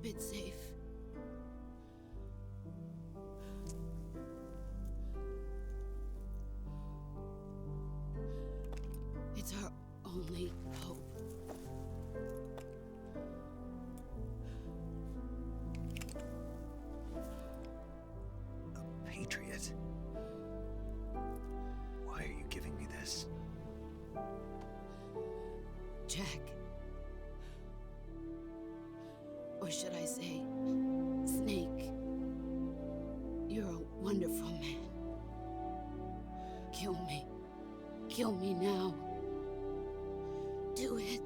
keep it safe. It's our only hope. A patriot? Why are you giving me this? Jack. Or should I say, Snake. You're a wonderful man. Kill me. Kill me now. Do it.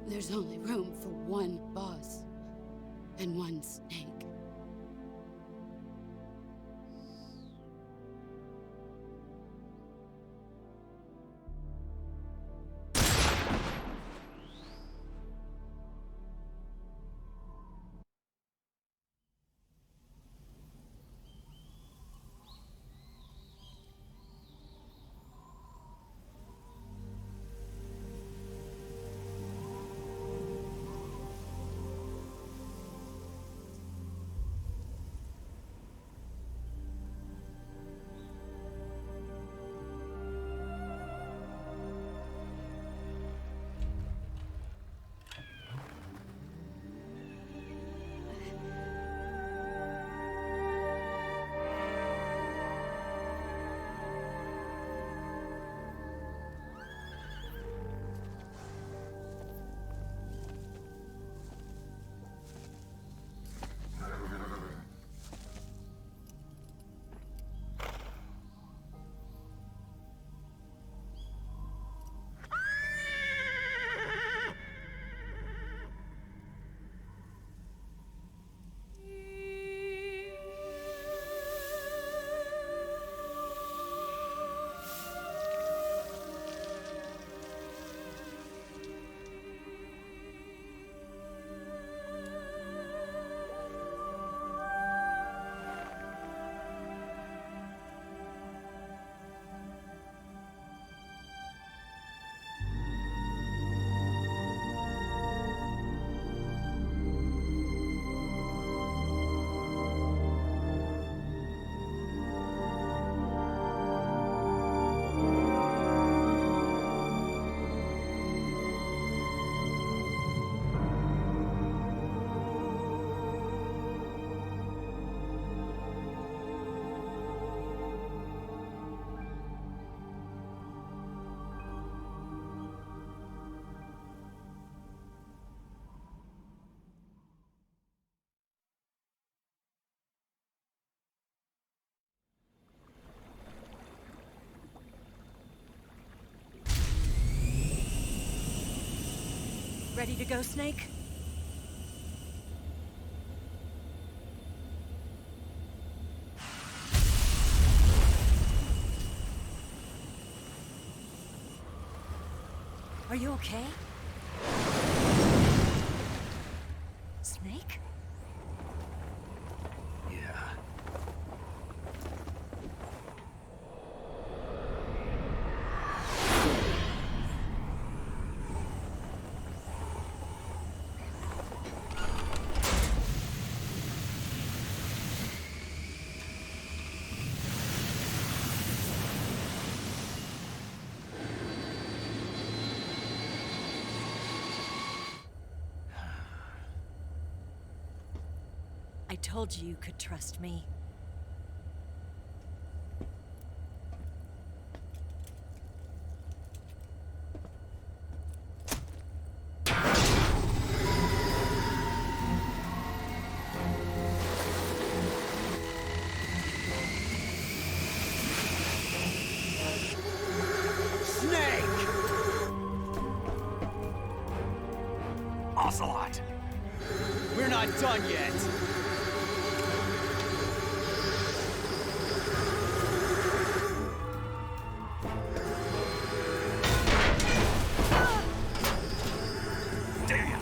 There's only room for one boss and one snake. Ready to go, Snake? Are you okay? Snake? Yeah. I told you you could trust me. Snake! Ocelot! We're not done yet! Damn!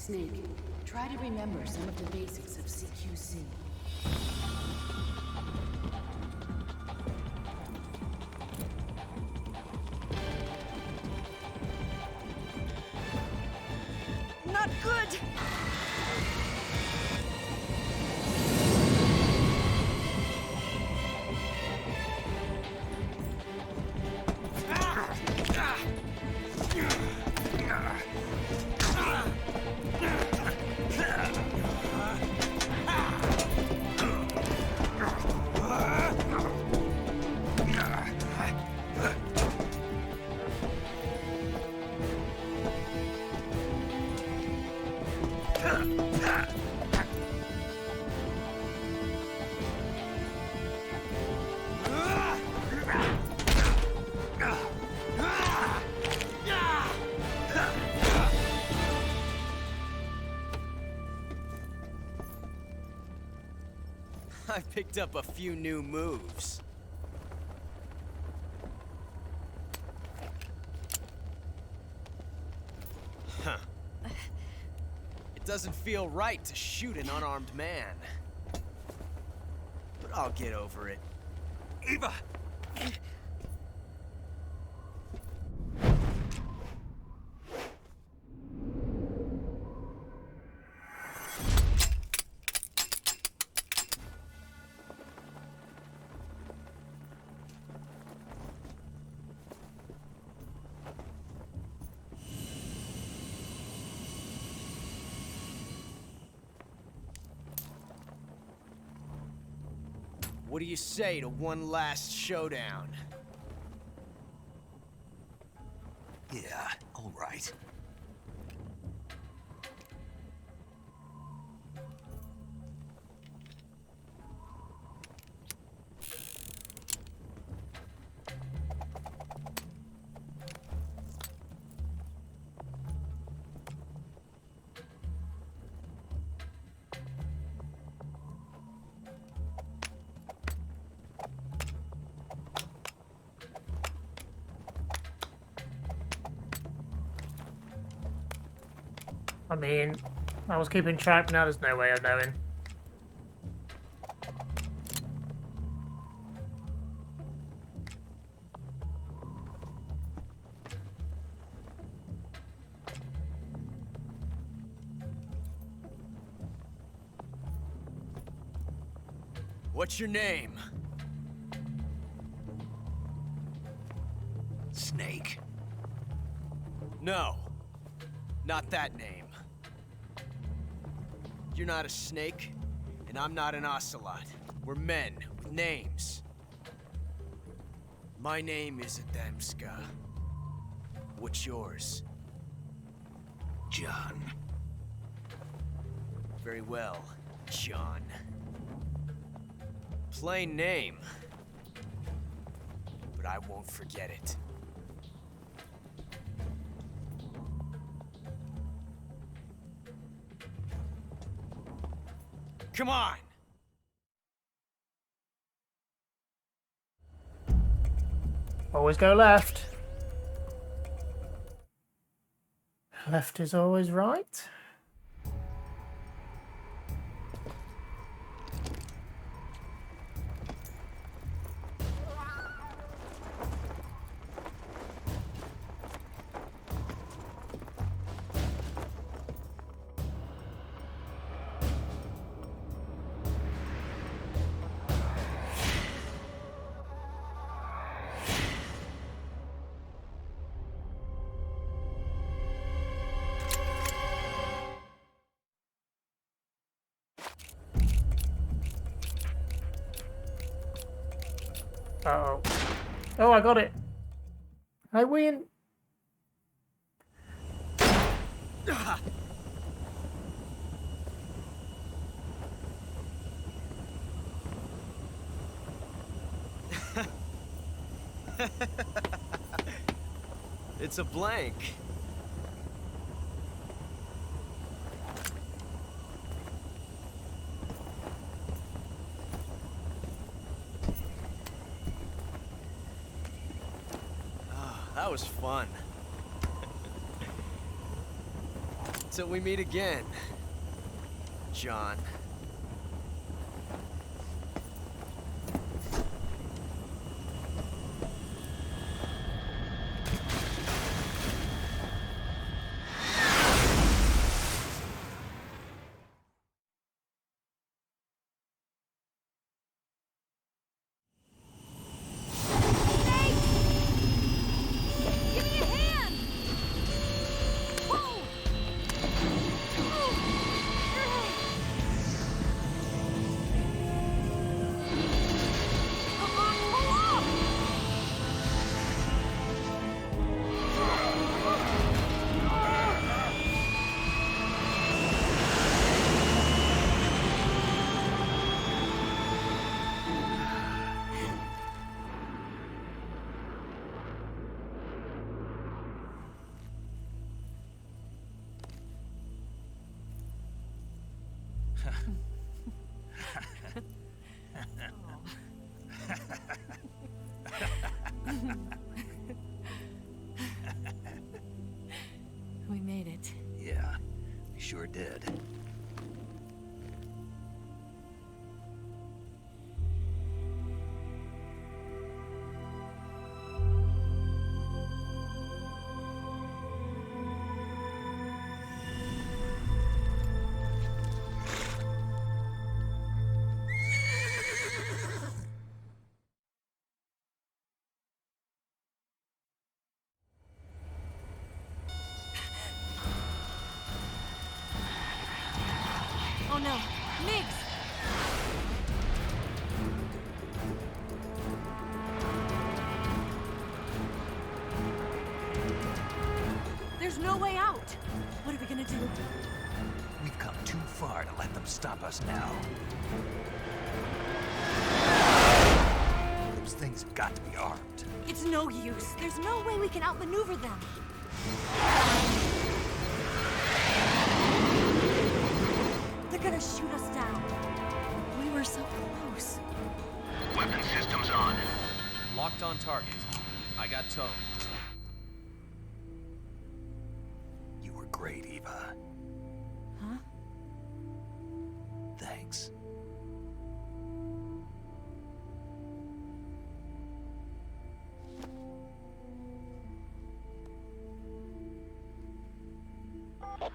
Snake, try to remember some of the basics of CQC. Not good! I picked up a few new moves. Huh. It doesn't feel right to shoot an unarmed man. But I'll get over it. Eva! What do you say to one last showdown? Yeah, all right. I mean, I was keeping track, now there's no way of knowing. What's your name? Snake. No, not that name. You're not a snake, and I'm not an ocelot. We're men with names. My name is Adamska. What's yours? John. Very well, John. Plain name, but I won't forget it. Come on! Always go left. Left is always right. Uh-oh. Oh, I got it. I win. It's a blank. That was fun. Till we meet again, John. Give me a hand! Whoa! Come on, pull off! We made it. Yeah, we sure did. Oh no, Miggs! There's no way out! What are we gonna do? We've come too far to let them stop us now. Those things have got to be armed. It's no use. There's no way we can outmaneuver them. They're gonna shoot us down. We were so close. Weapon systems on. Locked on target. I got towed. You were great, Eva. Huh? Thanks.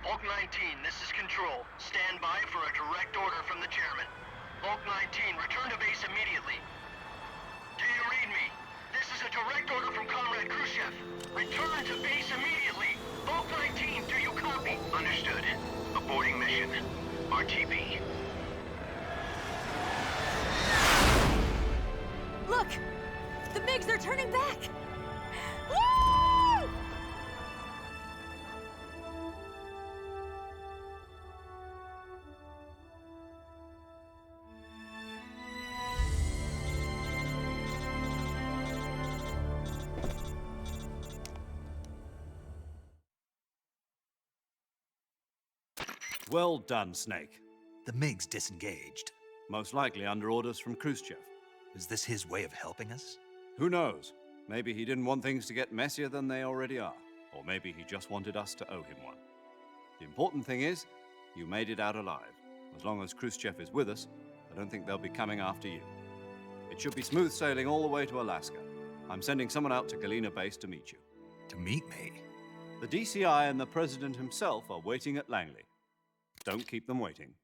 Bulk 19, this is Control. Stand by for a direct order from the chairman. Bulk 19, return to base immediately. Do you read me? This is a direct order from Comrade Khrushchev. Return to base immediately. Bulk 19, do you copy? Understood. Aborting mission. RTB. Look! The MiGs are turning back! Woo! Well done, Snake. The MiGs disengaged. Most likely under orders from Khrushchev. Is this his way of helping us? Who knows? Maybe he didn't want things to get messier than they already are. Or maybe he just wanted us to owe him one. The important thing is, you made it out alive. As long as Khrushchev is with us, I don't think they'll be coming after you. It should be smooth sailing all the way to Alaska. I'm sending someone out to Galena Base to meet you. To meet me? The DCI and the President himself are waiting at Langley. Don't keep them waiting.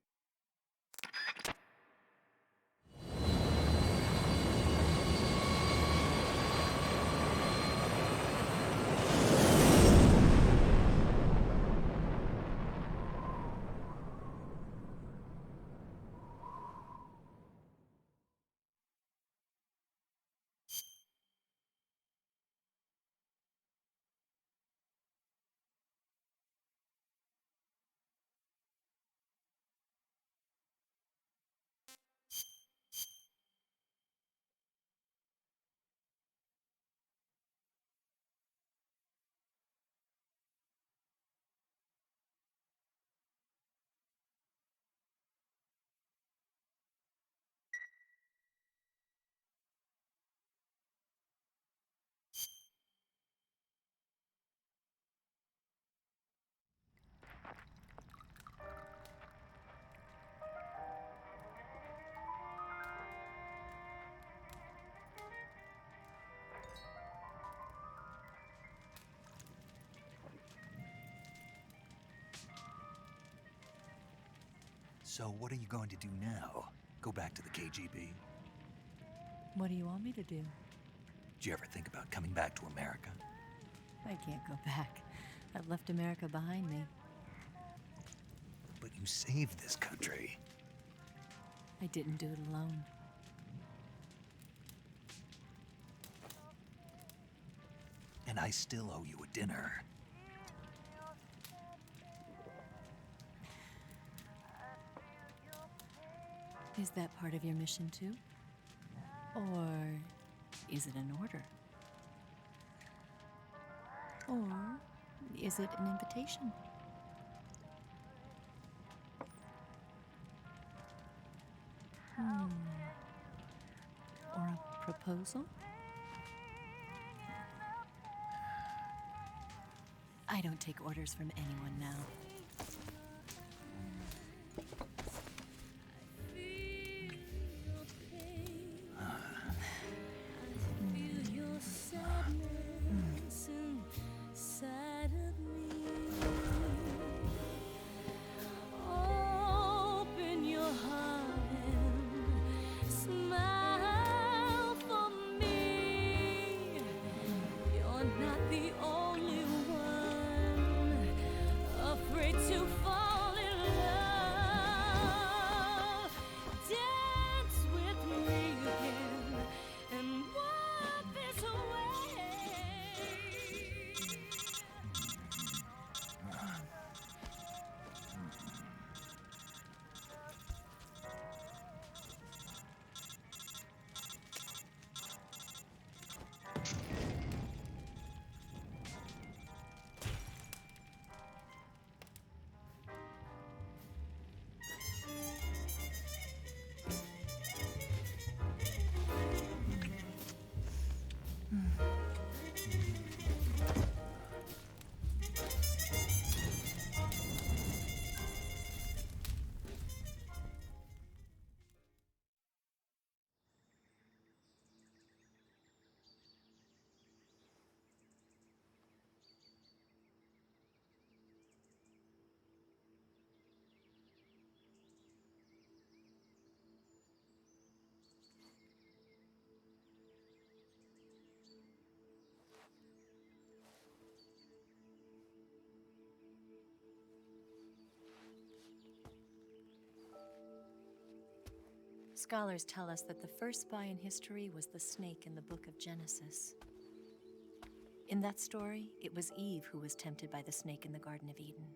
So what are you going to do now? Go back to the KGB? What do you want me to do? Did you ever think about coming back to America? I can't go back. I've left America behind me. But you saved this country. I didn't do it alone. And I still owe you a dinner. Is that part of your mission too? Or is it an order? Or is it an invitation? Or a proposal? I don't take orders from anyone now. Scholars tell us that the first spy in history was the snake in the book of Genesis. In that story, it was Eve who was tempted by the snake in the Garden of Eden.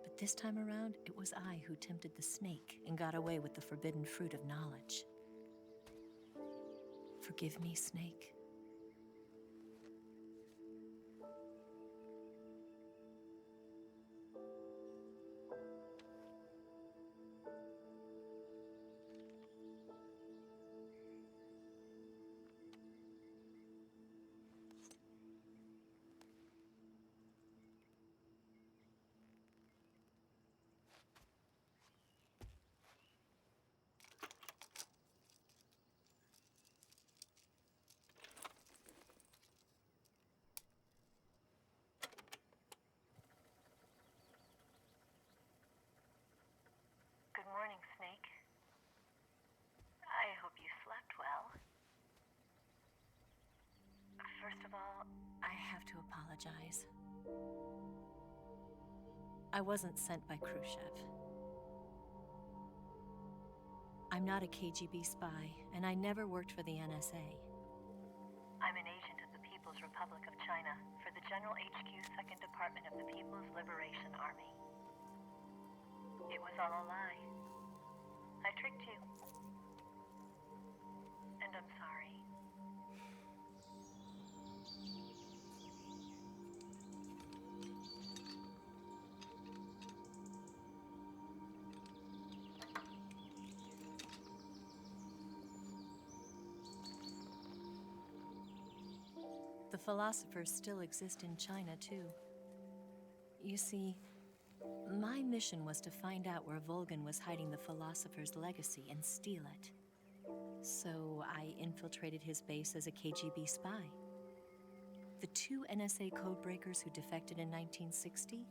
But this time around, it was I who tempted the snake and got away with the forbidden fruit of knowledge. Forgive me, snake. Good morning, Snake. I hope you slept well. First of all, I have to apologize. I wasn't sent by Khrushchev. I'm not a KGB spy, and I never worked for the NSA. I'm an agent of the People's Republic of China for the General HQ 2nd Department of the People's Liberation Army. It was all a lie. I tricked you. And I'm sorry. The philosophers still exist in China, too. You see, my mission was to find out where Volgin was hiding the philosopher's legacy and steal it. So I infiltrated his base as a KGB spy. The two NSA codebreakers who defected in 1960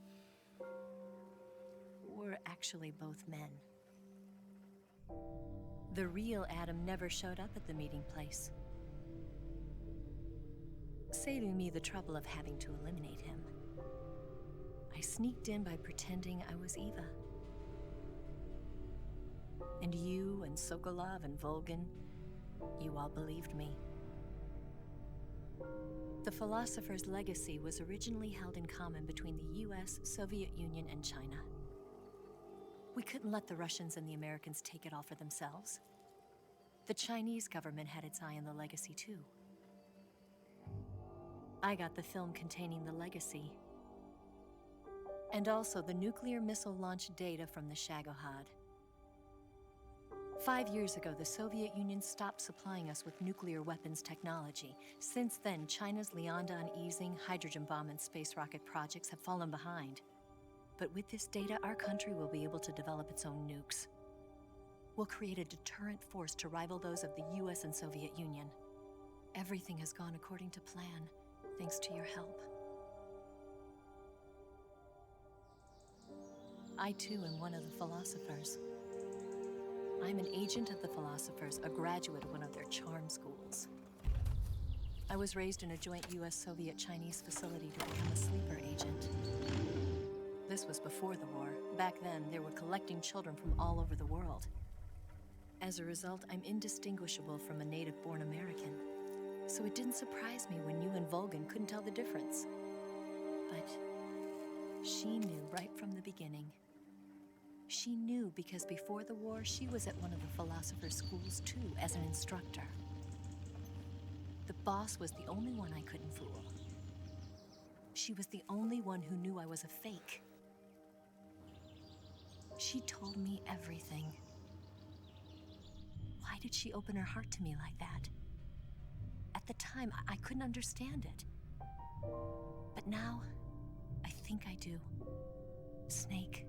were actually both men. The real Adam never showed up at the meeting place, saving me the trouble of having to eliminate him. I sneaked in by pretending I was Eva. And you and Sokolov and Volgin, you all believed me. The Philosopher's legacy was originally held in common between the US, Soviet Union, and China. We couldn't let the Russians and the Americans take it all for themselves. The Chinese government had its eye on the legacy too. I got the film containing the legacy, and also the nuclear missile launch data from the Shagohod. 5 years ago, the Soviet Union stopped supplying us with nuclear weapons technology. Since then, China's Liaodong easing, hydrogen bomb, and space rocket projects have fallen behind. But with this data, our country will be able to develop its own nukes. We'll create a deterrent force to rival those of the US and Soviet Union. Everything has gone according to plan, thanks to your help. I too am one of the Philosophers. I'm an agent of the Philosophers, a graduate of one of their charm schools. I was raised in a joint US-Soviet-Chinese facility to become a sleeper agent. This was before the war. Back then, they were collecting children from all over the world. As a result, I'm indistinguishable from a native-born American. So it didn't surprise me when you and Volgin couldn't tell the difference. But she knew right from the beginning. She knew because before the war, she was at one of the Philosopher's schools too, as an instructor. The boss was the only one I couldn't fool. She was the only one who knew I was a fake. She told me everything. Why did she open her heart to me like that? At the time, I couldn't understand it. But now, I think I do. Snake.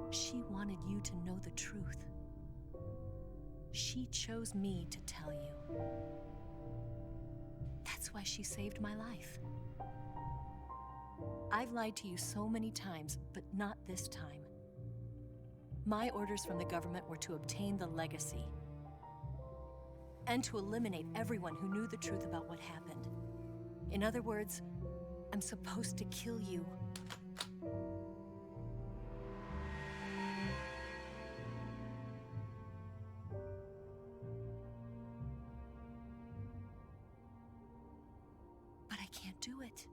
She wanted you to know the truth. She chose me to tell you. That's why she saved my life. I've lied to you so many times, but not this time. My orders from the government were to obtain the legacy and to eliminate everyone who knew the truth about what happened. In other words, I'm supposed to kill you. But I can't do it.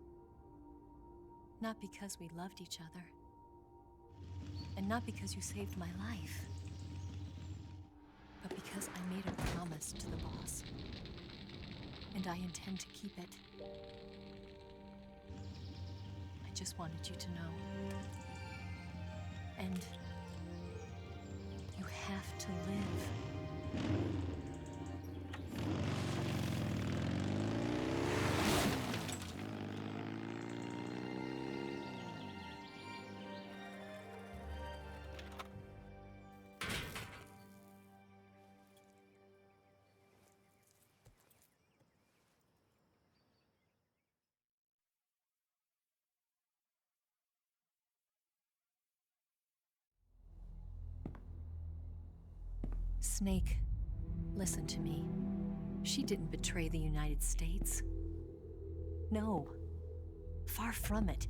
Not because we loved each other. And not because you saved my life. But because I made a promise to the boss. And I intend to keep it. I just wanted you to know. And you have to live. Snake, listen to me. She didn't betray the United States. No. Far from it.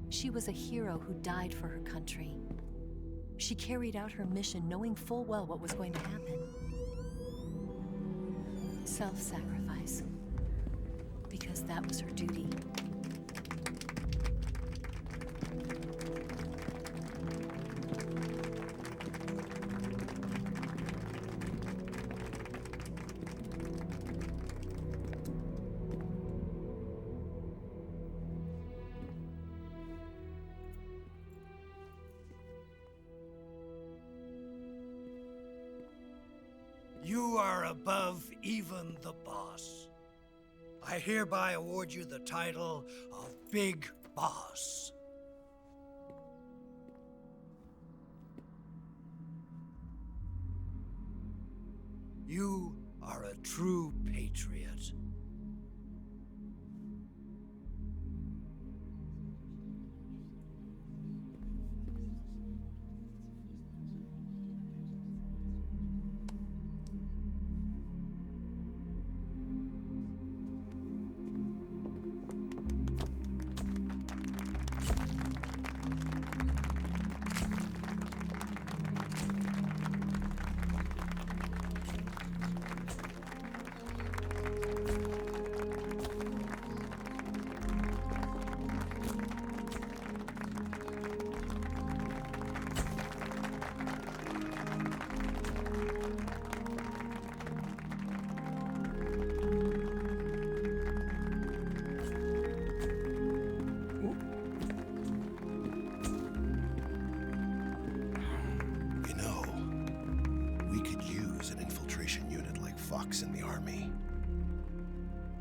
She was a hero who died for her country. She carried out her mission knowing full well what was going to happen. Self-sacrifice. Because that was her duty. You are above even the boss. I hereby award you the title of Big Boss. You are a true patriot. box in the army.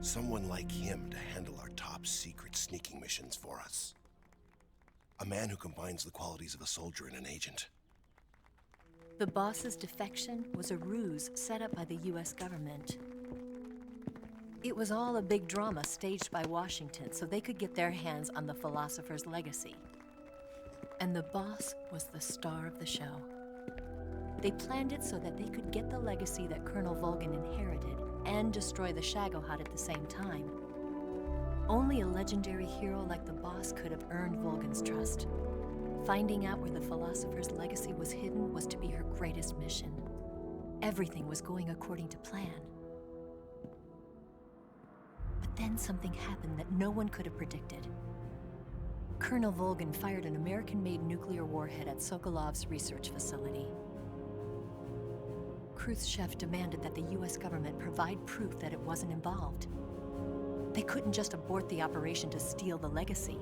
Someone like him to handle our top secret sneaking missions for us. A man who combines the qualities of a soldier and an agent. The boss's defection was a ruse set up by the US government. It was all a big drama staged by Washington so they could get their hands on the philosopher's legacy. And the boss was the star of the show. They planned it so that they could get the legacy that Colonel Volgin inherited and destroy the Shagohod at the same time. Only a legendary hero like the boss could have earned Volgin's trust. Finding out where the philosopher's legacy was hidden was to be her greatest mission. Everything was going according to plan. But then something happened that no one could have predicted. Colonel Volgin fired an American-made nuclear warhead at Sokolov's research facility. Khrushchev demanded that the US government provide proof that it wasn't involved. They couldn't just abort the operation to steal the legacy.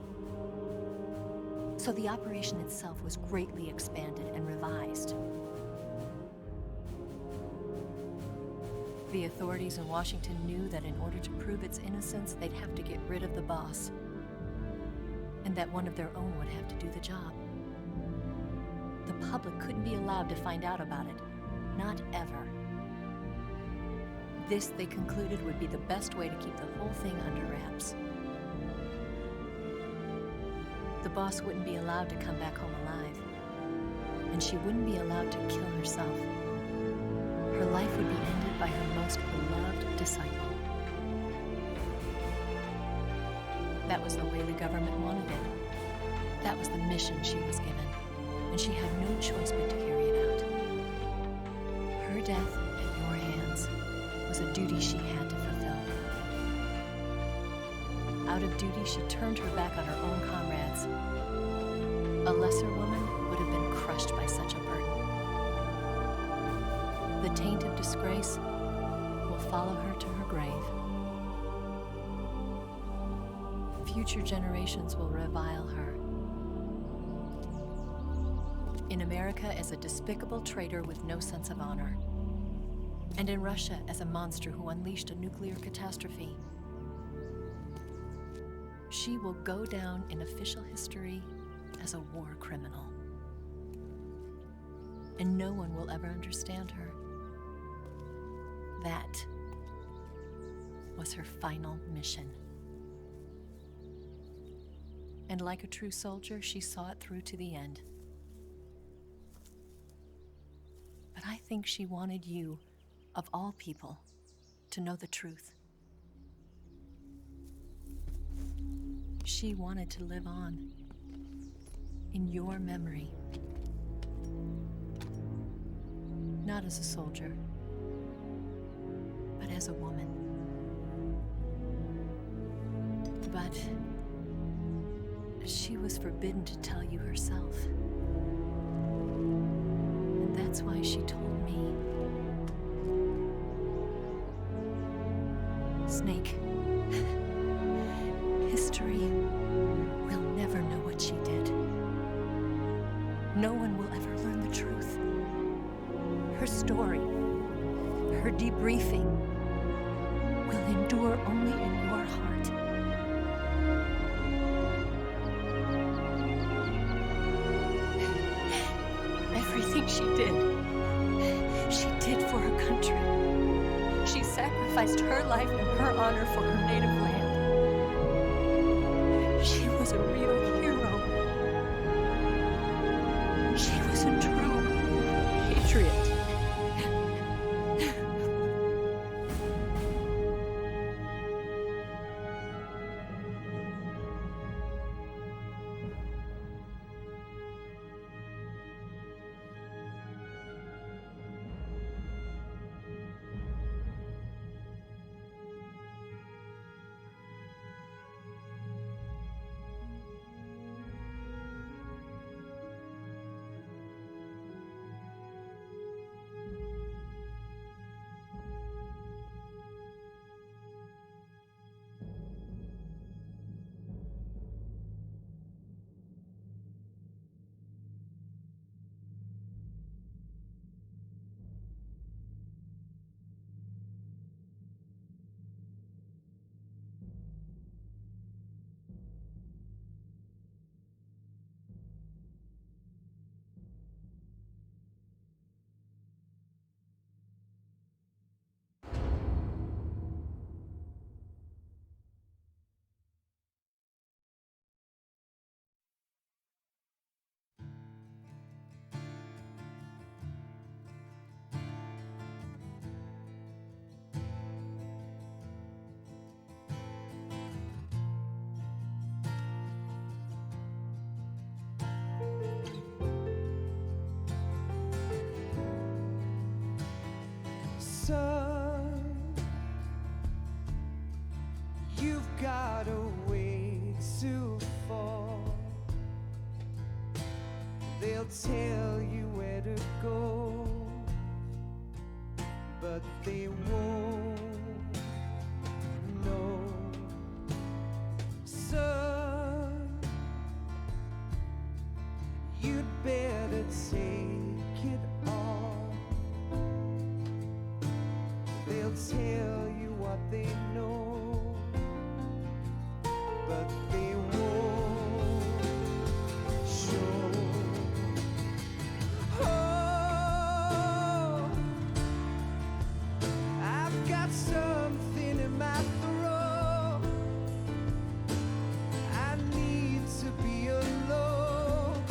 So the operation itself was greatly expanded and revised. The authorities in Washington knew that in order to prove its innocence, they'd have to get rid of the boss, and that one of their own would have to do the job. The public couldn't be allowed to find out about it. Not ever. This, they concluded, would be the best way to keep the whole thing under wraps. The boss wouldn't be allowed to come back home alive, and she wouldn't be allowed to kill herself. Her life would be ended by her most beloved disciple. That was the way the government wanted it. That was the mission she was given, and she had no choice but to carry it out. Her death at your hands was a duty she had to fulfill. Out of duty, she turned her back on her own comrades. A lesser woman would have been crushed by such a burden. The taint of disgrace will follow her to her grave. Future generations will revile her. In America as a despicable traitor with no sense of honor. And in Russia as a monster who unleashed a nuclear catastrophe. She will go down in official history as a war criminal. And no one will ever understand her. That was her final mission. And like a true soldier, she saw it through to the end. But I think she wanted you, of all people, to know the truth. She wanted to live on in your memory. Not as a soldier, but as a woman. But she was forbidden to tell you herself. And that's why she told me. Snake, history will never know what she did. No one will ever learn the truth. Her story, her debriefing, will endure only in your heart. Everything she did for her country. She sacrificed her life and her honor for her native land. She was a real hero. She was a true patriot. Son, you've got a way to fall. They'll tell you where to go, but they won't know. Son, you'd better take it off. They'll tell you what they know, but they won't show. Oh, I've got something in my throat. I need to be alone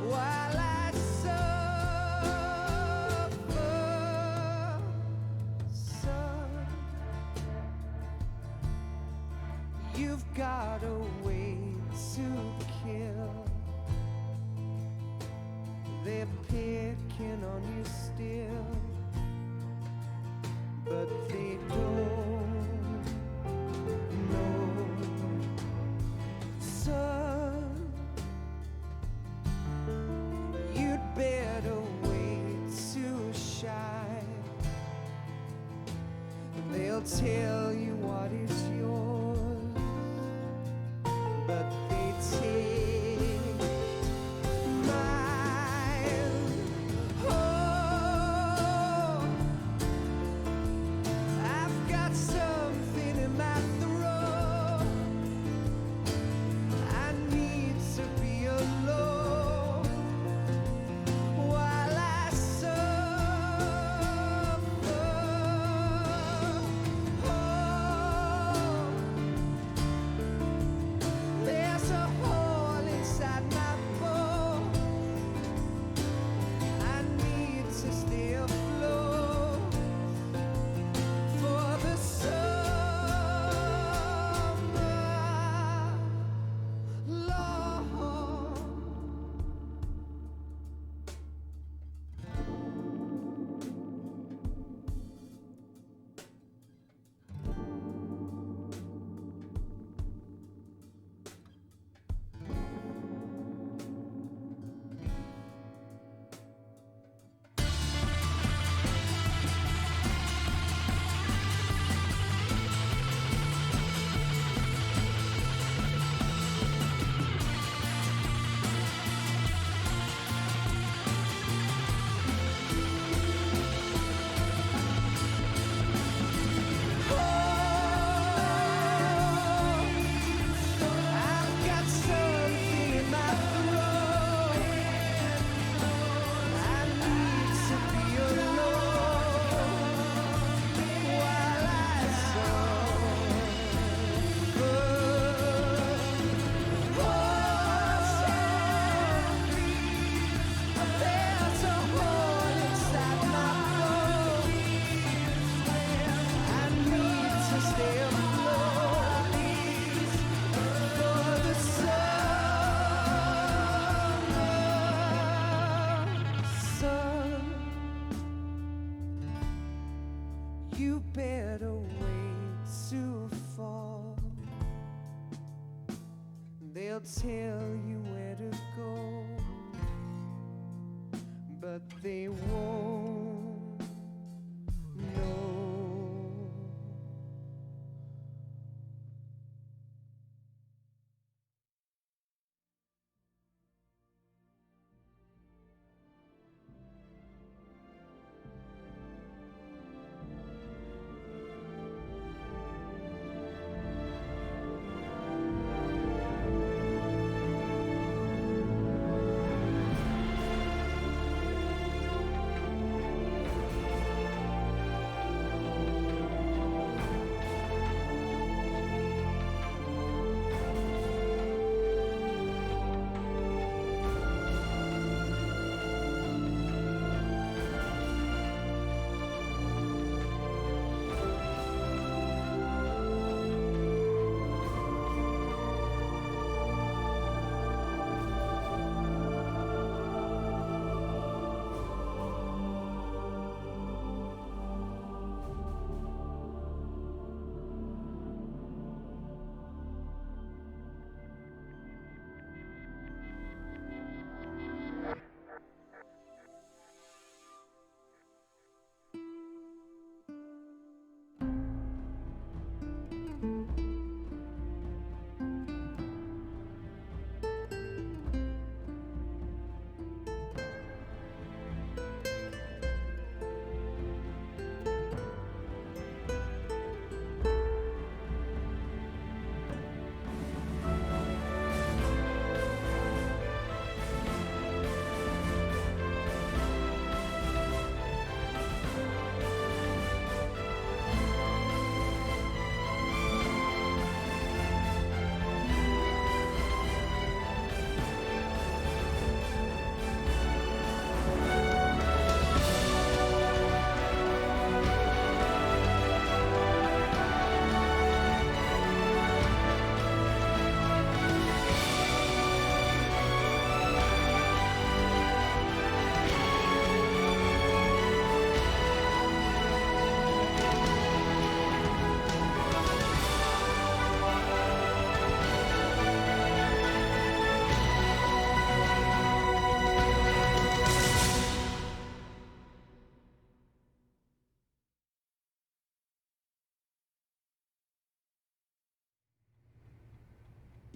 while I suffer. Son, you've got a way to kill. They're picking on you still, but they don't know. Son, you'd better wait to shine. They'll tell you what is yours, but they take mine. Oh, I've got something in my throat. I need to be alone while I suffer. Oh, there's a hole inside my bones. I need to stay afloat for the summer, Lord. I've got something in my throat. I need to be alone while I suffer. There's a hole inside my bones. I need to stay afloat for the summer. Son, you better wait to fall. They'll tell you where to go, but they won't know.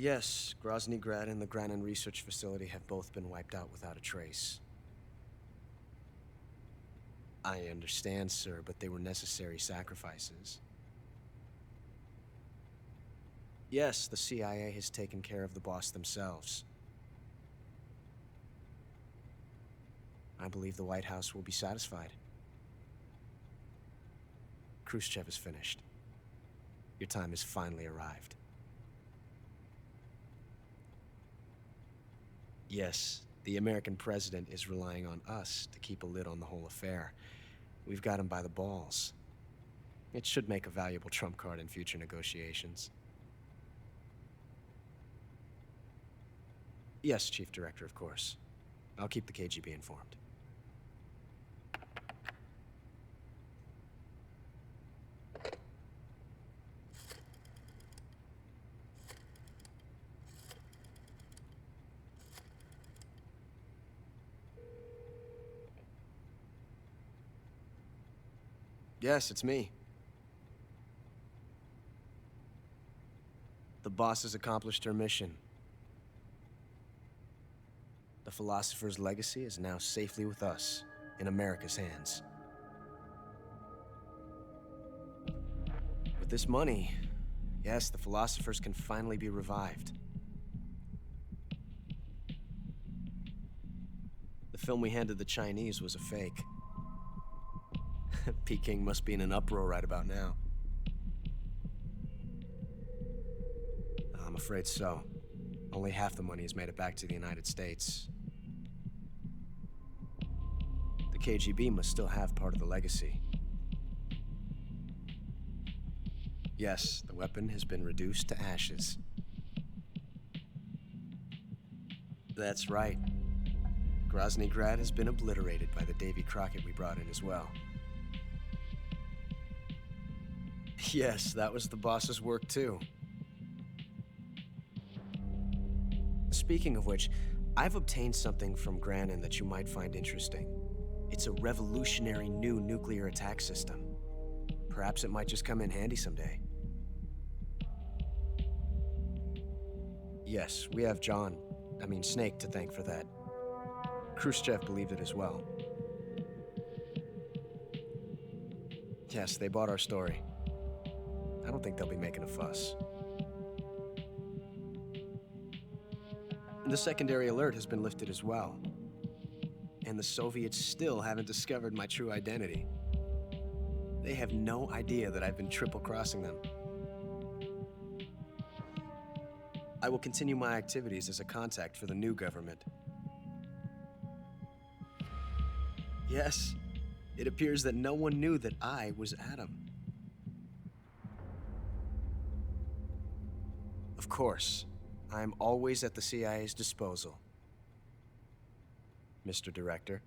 Yes, Grozny Grad and the Granin Research Facility have both been wiped out without a trace. I understand, sir, but they were necessary sacrifices. Yes, the CIA has taken care of the boss themselves. I believe the White House will be satisfied. Khrushchev is finished. Your time has finally arrived. Yes, the American president is relying on us to keep a lid on the whole affair. We've got him by the balls. It should make a valuable trump card in future negotiations. Yes, Chief Director, of course. I'll keep the KGB informed. Yes, it's me. The boss has accomplished her mission. The philosopher's legacy is now safely with us, in America's hands. With this money, yes, the philosophers can finally be revived. The film we handed the Chinese was a fake. Peking must be in an uproar right about now. I'm afraid so. Only half the money has made it back to the United States. The KGB must still have part of the legacy. Yes, the weapon has been reduced to ashes. That's right. Grozny Grad has been obliterated by the Davy Crockett we brought in as well. Yes, that was the boss's work too. Speaking of which, I've obtained something from Granin that you might find interesting. It's a revolutionary new nuclear attack system. Perhaps it might just come in handy someday. Yes, we have Snake to thank for that. Khrushchev believed it as well. Yes, they bought our story. I don't think they'll be making a fuss. The secondary alert has been lifted as well. And the Soviets still haven't discovered my true identity. They have no idea that I've been triple-crossing them. I will continue my activities as a contact for the new government. Yes, it appears that no one knew that I was Adam. Of course, I am always at the CIA's disposal, Mr. Director.